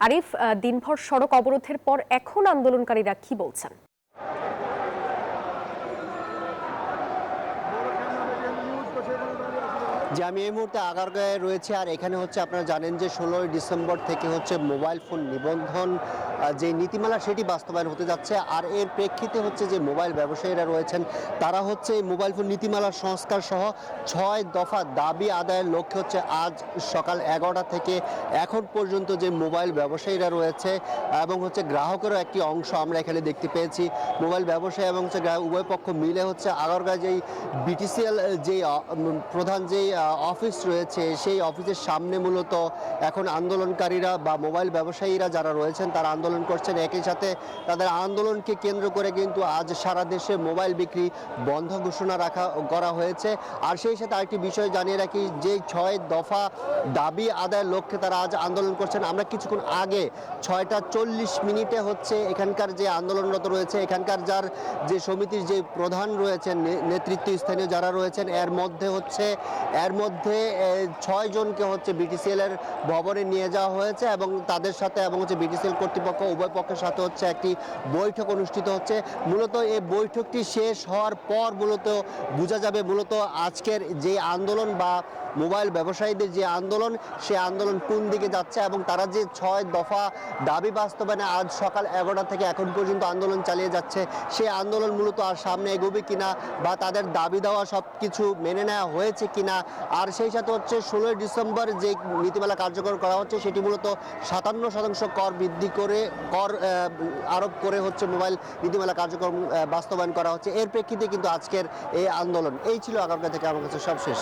আরিফ, দিনভর সড়ক অবরোধের পর এখন আন্দোলনকারীরা কি বলছেন? যে আমি এই মুহূর্তে আগারগাঁয়ে রয়েছে, আর এখানে হচ্ছে আপনারা জানেন যে 16ই ডিসেম্বর থেকে হচ্ছে মোবাইল ফোন নিবন্ধন যে নীতিমালা সেটি বাস্তবায়ন হতে যাচ্ছে। আর এর প্রেক্ষিতে হচ্ছে যে মোবাইল ব্যবসায়ীরা রয়েছেন তারা হচ্ছে এই মোবাইল ফোন নীতিমালার সংস্কার সহ 6 দফা দাবি আদায়ের লক্ষ্যে হচ্ছে আজ সকাল 11টা থেকে এখন পর্যন্ত যে মোবাইল ব্যবসায়ীরা রয়েছে এবং হচ্ছে গ্রাহকেরও একটি অংশ আমরা এখানে দেখতে পেয়েছি। মোবাইল ব্যবসায়ী এবং হচ্ছে গ্রাহক উভয় পক্ষ মিলে হচ্ছে আগারগাঁয় যেই বিটিসিএল যেই প্রধান যেই অফিস রয়েছে সেই অফিসের সামনে মূলত এখন আন্দোলনকারীরা বা মোবাইল ব্যবসায়ীরা যারা রয়েছেন তারা আন্দোলন করছেন। একই সাথে তাদের আন্দোলনকে কেন্দ্র করে কিন্তু আজ সারা দেশে মোবাইল বিক্রি বন্ধ ঘোষণা করা হয়েছে। আর সেই সাথে আরেকটি বিষয় জানিয়ে রাখি, যে 6 দফা দাবি আদায়ের লক্ষ্যে তারা আজ আন্দোলন করছেন। আমরা কিছুক্ষণ আগে 6টা 40 মিনিটে হচ্ছে এখানকার যে আন্দোলনরত রয়েছে এখানকার যার যে সমিতির যে প্রধান রয়েছেন নেতৃত্ব স্থানীয় যারা রয়েছেন এর মধ্যে 6 জনকে হচ্ছে বিটিসিএল এর ভবনে নিয়ে যাওয়া হয়েছে এবং তাদের সাথে এবং হচ্ছে বিটিসিএল কর্তৃপক্ষ উভয় পক্ষের সাথে হচ্ছে একটি বৈঠক অনুষ্ঠিত হচ্ছে। মূলত এই বৈঠকটি শেষ হওয়ার পর মূলত বোঝা যাবে মূলত আজকের যে আন্দোলন বা মোবাইল ব্যবসায়ীদের যে আন্দোলন সে আন্দোলন কোন দিকে যাচ্ছে এবং তারা যে 6 দফা দাবি বাস্তবায়নে আজ সকাল 11টা থেকে এখন পর্যন্ত আন্দোলন চালিয়ে যাচ্ছে সেই আন্দোলন মূলত আর সামনে এগোবে কিনা বা তাদের দাবি দেওয়া সব কিছু মেনে নেওয়া হয়েছে কিনা। আর সেই সাথে হচ্ছে 16ই ডিসেম্বর যে নীতিমালা কার্যকর করা হচ্ছে সেটি মূলত 57% কর বৃদ্ধি করে কর আরোপ করে হচ্ছে মোবাইল নীতিমালা কার্যক্রম বাস্তবায়ন করা হচ্ছে। এর প্রেক্ষিতে কিন্তু আজকের এই আন্দোলন। এই ছিল আগারগাঁও থেকে আমার কাছে সবশেষ।